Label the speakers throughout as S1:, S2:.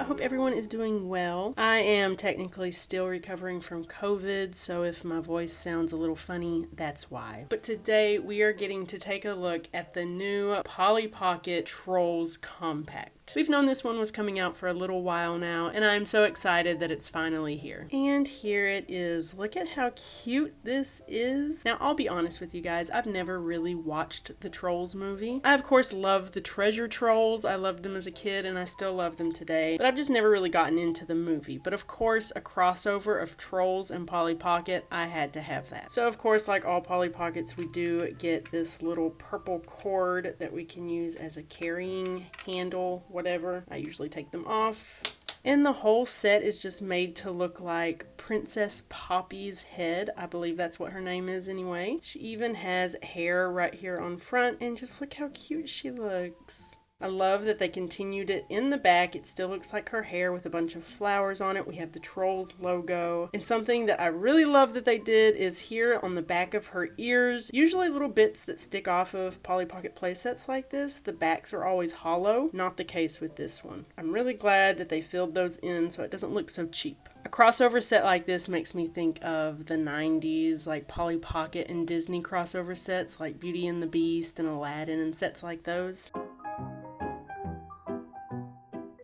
S1: hope everyone is doing well. I am technically still recovering from COVID, so if my voice sounds a little funny, that's why. But today we are getting to take a look at the new Polly Pocket Trolls Compact. We've known this one was coming out for a little while now, and I'm so excited that it's finally here. And here it is. Look at how cute this is. Now, I'll be honest with you guys, I've never really watched the Trolls movie. I, of course, love the Treasure Trolls. I loved them as a kid, and I still love them today. But I've just never really gotten into the movie. But of course, a crossover of Trolls and Polly Pocket, I had to have that. So, of course, like all Polly Pockets, we do get this little purple cord that we can use as a carrying handle, whatever. I usually take them off. And the whole set is just made to look like Princess Poppy's head. I believe that's what her name is anyway. She even has hair right here on front, and just look how cute she looks. I love that they continued it in the back. It still looks like her hair with a bunch of flowers on it. We have the Trolls logo. And something that I really love that they did is here on the back of her ears, usually little bits that stick off of Polly Pocket playsets like this, the backs are always hollow. Not the case with this one. I'm really glad that they filled those in so it doesn't look so cheap. A crossover set like this makes me think of the 90s, like Polly Pocket and Disney crossover sets like Beauty and the Beast and Aladdin and sets like those.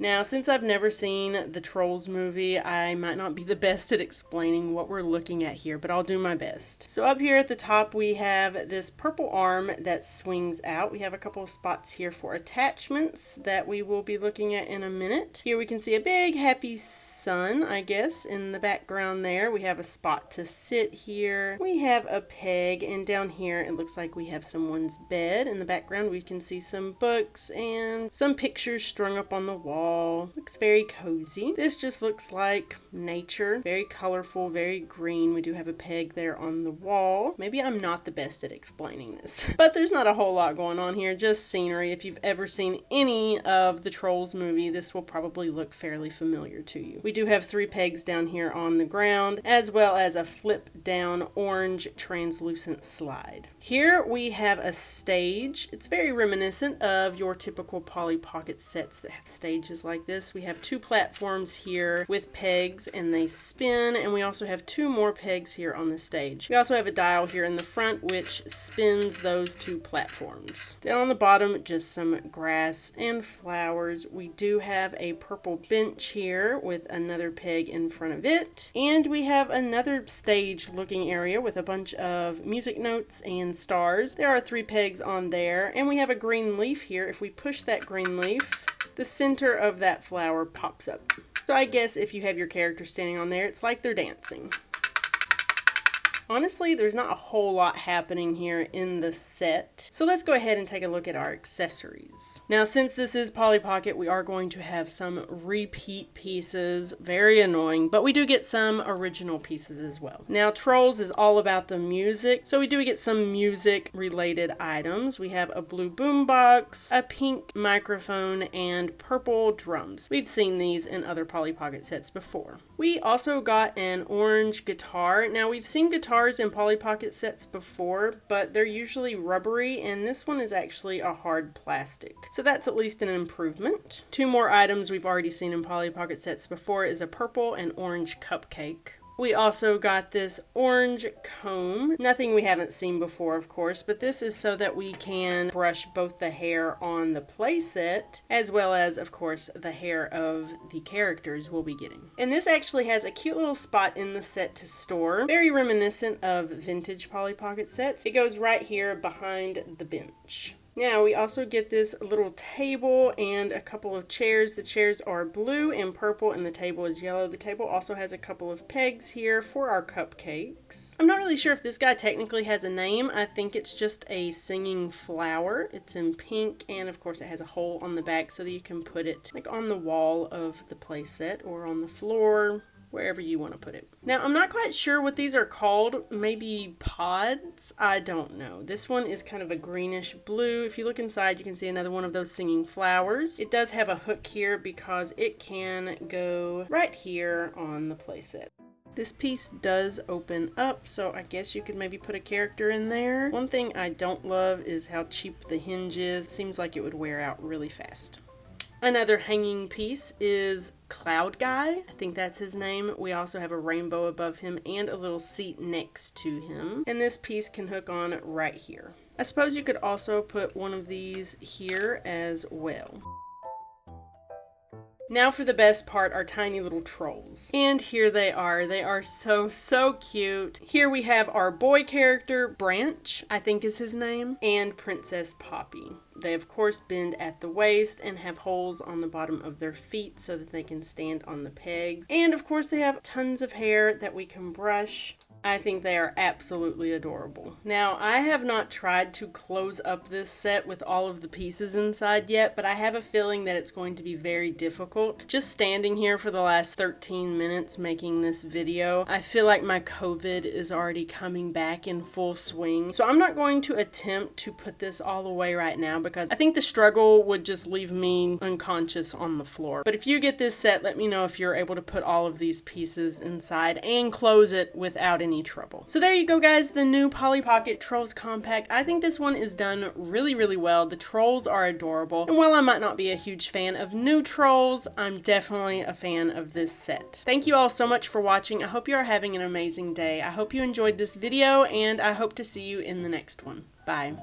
S1: Now, since I've never seen the Trolls movie, I might not be the best at explaining what we're looking at here, but I'll do my best. So up here at the top, we have this purple arm that swings out. We have a couple of spots here for attachments that we will be looking at in a minute. Here we can see a big happy sun, I guess, in the background there. We have a spot to sit here. We have a peg, and down here it looks like we have someone's bed. In the background, we can see some books and some pictures strung up on the wall. Looks very cozy. This just looks like nature. Very colorful, very green. We do have a peg there on the wall. Maybe I'm not the best at explaining this, but there's not a whole lot going on here. Just scenery. If you've ever seen any of the Trolls movie, this will probably look fairly familiar to you. We do have 3 pegs down here on the ground, as well as a flip down orange translucent slide. Here we have a stage. It's very reminiscent of your typical Polly Pocket sets that have stages like this. We have 2 platforms here with pegs and they spin, and we also have 2 more pegs here on the stage. We also have a dial here in the front which spins those 2 platforms. Down on the bottom, just some grass and flowers. We do have a purple bench here with another peg in front of it, and we have another stage looking area with a bunch of music notes and stars. There are 3 pegs on there, and we have a green leaf here. If we push that green leaf, the center of that flower pops up. So I guess if you have your character standing on there, it's like they're dancing. Honestly, there's not a whole lot happening here in the set. So let's go ahead and take a look at our accessories. Now, since this is Polly Pocket, we are going to have some repeat pieces. Very annoying, but we do get some original pieces as well. Now, Trolls is all about the music. So we do get some music related items. We have a blue boombox, a pink microphone, and purple drums. We've seen these in other Polly Pocket sets before. We also got an orange guitar. Now, we've seen guitars in Polly Pocket sets before, but they're usually rubbery, and this one is actually a hard plastic. So that's at least an improvement. 2 more items we've already seen in Polly Pocket sets before is a purple and orange cupcake. We also got this orange comb. Nothing we haven't seen before, of course, but this is so that we can brush both the hair on the playset as well as, of course, the hair of the characters we'll be getting. And this actually has a cute little spot in the set to store. Very reminiscent of vintage Polly Pocket sets. It goes right here behind the bench. Now we also get this little table and a couple of chairs. The chairs are blue and purple and the table is yellow. The table also has a couple of pegs here for our cupcakes. I'm not really sure if this guy technically has a name. I think it's just a singing flower. It's in pink, and of course it has a hole on the back so that you can put it like on the wall of the playset or on the floor, wherever you want to put it. Now, I'm not quite sure what these are called. Maybe pods? I don't know. This one is kind of a greenish blue. If you look inside, you can see another one of those singing flowers. It does have a hook here because it can go right here on the playset. This piece does open up, so I guess you could maybe put a character in there. One thing I don't love is how cheap the hinge is. It seems like it would wear out really fast. Another hanging piece is Cloud Guy. I think that's his name. We also have a rainbow above him and a little seat next to him. And this piece can hook on right here. I suppose you could also put one of these here as well. Now for the best part, our tiny little trolls. And here they are. They are so, so cute. Here we have our boy character, Branch, I think is his name, and Princess Poppy. They of course bend at the waist and have holes on the bottom of their feet so that they can stand on the pegs. And of course they have tons of hair that we can brush. I think they are absolutely adorable. Now, I have not tried to close up this set with all of the pieces inside yet, but I have a feeling that it's going to be very difficult. Just standing here for the last 13 minutes making this video, I feel like my COVID is already coming back in full swing. So I'm not going to attempt to put this all away right now because I think the struggle would just leave me unconscious on the floor. But if you get this set, let me know if you're able to put all of these pieces inside and close it without any trouble. So there you go, guys, the new Polly Pocket Trolls Compact. I think this one is done really, really well. The trolls are adorable. And while I might not be a huge fan of new trolls, I'm definitely a fan of this set. Thank you all so much for watching. I hope you are having an amazing day. I hope you enjoyed this video, and I hope to see you in the next one. Bye.